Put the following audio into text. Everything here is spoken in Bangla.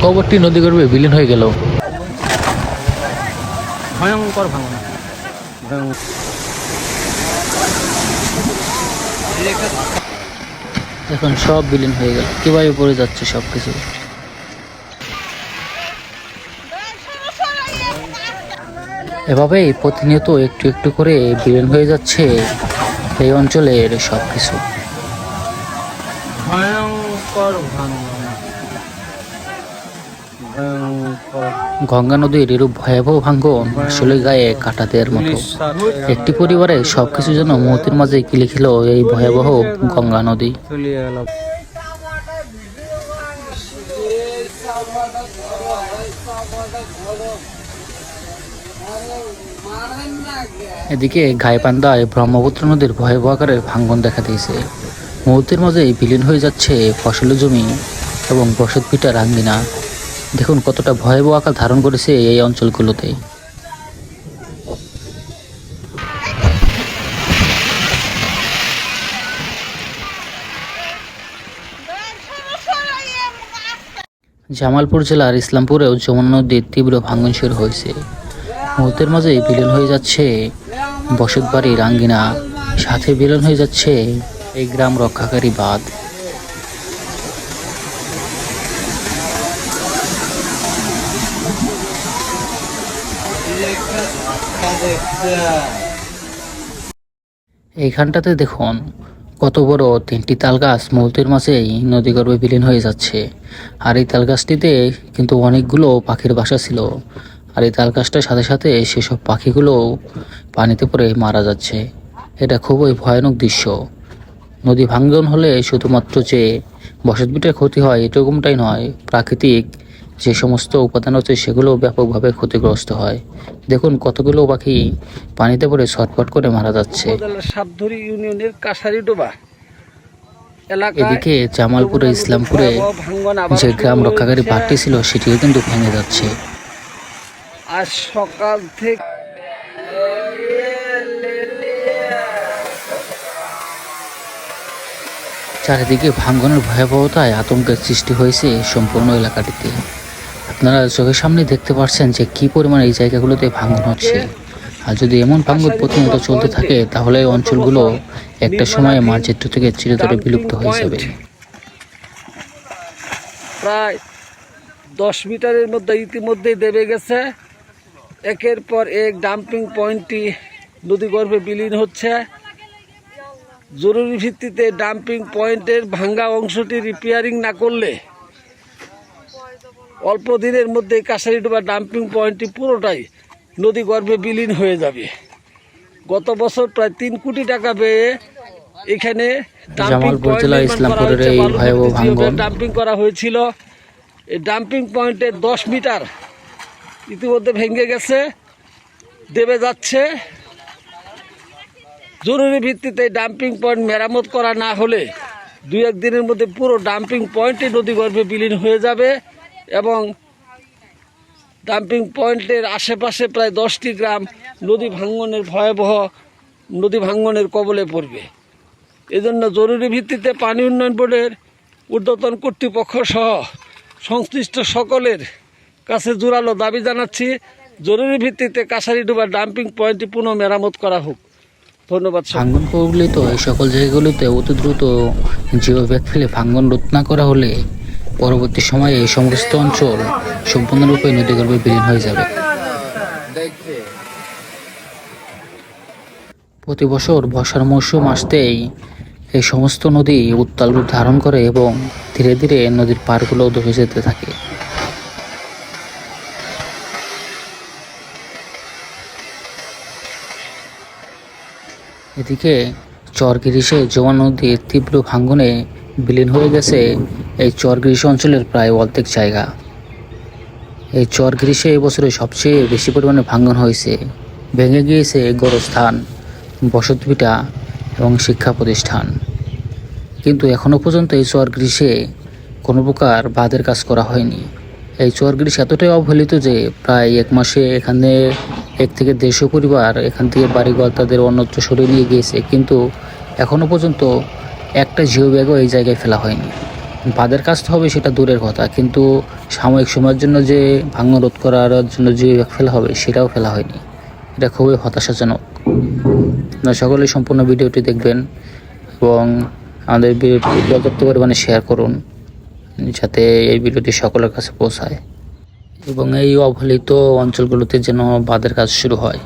কবরটি নদীগর্ভে বিলীন হয়ে গেল। ভয়ঙ্কর ভাঙন, এখন সব বিলীন হয়ে গেল, কিভাবে পড়ে যাচ্ছে সবকিছু। এভাবেই প্রতিনিয়ত একটু একটু করে বিলীন হয়ে যাচ্ছে এই অঞ্চলের সবকিছু। ভয়ঙ্কর ভাঙন, গঙ্গা নদীর এরূপ ভয়াবহ ভাঙ্গন আসলে গায়ে কাটা দেওয়ার মতো। একটি পরিবারে সবকিছু যেন মুহূর্তের মাঝে কিলে খেল এই ভয়াবহ গঙ্গা নদী। এদিকে গাইবান্ধায় ব্রহ্মপুত্র নদীর ভয়াবহ আকারের ভাঙ্গন দেখা দিয়েছে। মুহূর্তের মাঝে বিলীন হয়ে যাচ্ছে ফসলের জমি এবং বসতভিটা রাঙ্গিনা। দেখুন কতটা ভয়াবহ আকার ধারণ করেছে এই অঞ্চলগুলোতে। জামালপুর জেলার ইসলামপুরেও যমুনা নদীর তীব্র ভাঙ্গন শুরু হয়েছে। মুহূর্তের মাঝে বিলীন হয়ে যাচ্ছে বসতবাড়ি রাঙ্গিনা, সাথে বিলীন হয়ে যাচ্ছে এই গ্রাম রক্ষাকারী বাঁধ। এইখানটাতে দেখুন কত বড় 3টি তাল গাছ মুহূর্তের মাঝেই নদীগর্ভে বিলীন হয়ে যাচ্ছে। আর এই তাল গাছটিতে কিন্তু অনেকগুলো পাখির বাসা ছিল। আর এই তাল গাছটার সাথে সাথে সেসব পাখিগুলো পানিতে পড়ে মারা যাচ্ছে। এটা খুবই ভয়ানক দৃশ্য। নদী ভাঙ্গন হলে শুধুমাত্র যে বসতভিটার ক্ষতি হয় এরকমটাই নয়, প্রাকৃতিক যে সমস্ত উপাদান আছে সেগুলো ব্যাপকভাবে ক্ষতিগ্রস্ত হয়। দেখুন কতগুলো পাখি পানিতে পড়ে ছটফট করে মারা যাচ্ছে। সাবধুরি ইউনিয়নের কাশারিডোবা এদিকে জামালপুরে ইসলামপুরে যে গ্রাম রক্ষাকারী বাঁধটি ছিল সেটিও কিন্তু ভেঙে যাচ্ছে। আজ সকাল থেকে চারিদিকে ভাঙ্গনের ভয়াবহতায় আতঙ্কের সৃষ্টি হয়েছে সম্পূর্ণ এলাকাটিতে। আপনারা চোখের সামনে দেখতে পাচ্ছেন যে কি পরিমাণ এই জায়গাগুলোতে ভাঙ্গন হচ্ছে। আর যদি এমন ভাঙ্গন প্রতিনিয়ত চলতে থাকে তাহলে এই অঞ্চলগুলো একটা সময়ে মানচিত্র থেকে চিরতরে বিলুপ্ত হয়ে যাবে। প্রায় 10 মিটারের মধ্যে ইতিমধ্যেই দেবে গেছে। একের পর এক ডাম্পিং পয়েন্টটি নদীগর্ভে বিলীন হচ্ছে। জরুরি ভিত্তিতে ডাম্পিং পয়েন্টের ভাঙ্গা অংশটি রিপেয়ারিং না করলে অল্প দিনের মধ্যে কাছারিডোবা ডাম্পিং পয়েন্টটি পুরোটাই নদীগর্ভে বিলীন হয়ে যাবে। গত বছর প্রায় 3 কোটি টাকা ব্যয়ে এখানে ডাম্পিং করা হয়েছিল। এই ডাম্পিং পয়েন্টের 10 মিটার ইতিমধ্যে ভেঙে গেছে, দেবে যাচ্ছে। জরুরি ভিত্তিতে ডাম্পিং পয়েন্ট মেরামত করা না হলে 2-1 দিনের মধ্যে পুরো ডাম্পিং পয়েন্টে নদীগর্ভে বিলীন হয়ে যাবে এবং ডাম্পিং পয়েন্টের আশেপাশে প্রায় 10টি গ্রাম ভয়াবহ নদী ভাঙ্গনের কবলে পড়বে। এজন্য জরুরি ভিত্তিতে পানি উন্নয়ন বোর্ডের ঊর্ধ্বতন কর্তৃপক্ষ সহ সংশ্লিষ্ট সকলের কাছে জোরালো দাবি জানাচ্ছি, জরুরি ভিত্তিতে কাছারিডোবা ডাম্পিং পয়েন্টটি পুনঃ মেরামত করা হোক। ধন্যবাদ। ভাঙ্গন কবলিত এই সকল জায়গাগুলোতে অতি দ্রুত জিও ব্যাগ ফেলে ভাঙ্গন রোধ না করা হলে পরবর্তী সময়ে এই সমস্ত অঞ্চল সম্পূর্ণরূপে নদীগর্ভে বিলীন হয়ে যাবে। প্রতি বছর বর্ষার মৌসুম আসতেই এই সমস্ত নদী উত্তাল রূপ ধারণ করে এবং ধীরে ধীরে নদীর পাড়গুলো ধসে যেতে থাকে। এদিকে চরগিরিশে যমুনা নদীর তীব্র ভাঙ্গনে বিলীন হয়ে গেছে এই চরগিরিশ অঞ্চলের প্রায় অর্ধেক জায়গা। এই চরগিরিশে এবছরে সবচেয়ে বেশি পরিমাণে ভাঙ্গন হয়েছে। ভেঙে গিয়েছে গোরস্থান, বসতভিটা এবং শিক্ষা প্রতিষ্ঠান। কিন্তু এখনও পর্যন্ত এই চরগিরিশে কোনো প্রকার বাঁধের কাজ করা হয়নি। এই চরগিরিশ এতটাই অবহেলিত যে প্রায় 1 মাসে এখানে 1 থেকে 150 পরিবার এখান থেকে বাড়িঘর তাদের অন্যত্র সরিয়ে নিয়ে গিয়েছে, কিন্তু এখনও পর্যন্ত একটা জিও ব্যাগও এই জায়গায় ফেলা হয়নি। বাঁধের কাজ তো হবে সেটা দূরের কথা, কিন্তু সাময়িক সময়ের জন্য যে ভাঙন রোধ করার জন্য যে ফেলা হবে সেটাও ফেলা হয়নি। এটা খুবই হতাশাজনক। আপনারা সকলেই সম্পূর্ণ ভিডিওটি দেখবেন এবং আমাদের ভিডিওটি পর্যাপ্ত পরিমাণে শেয়ার করুন যাতে এই ভিডিওটি সকলের কাছে পৌঁছায় এবং এই অবহেলিত অঞ্চলগুলোতে যেন বাঁধের কাজ শুরু হয়।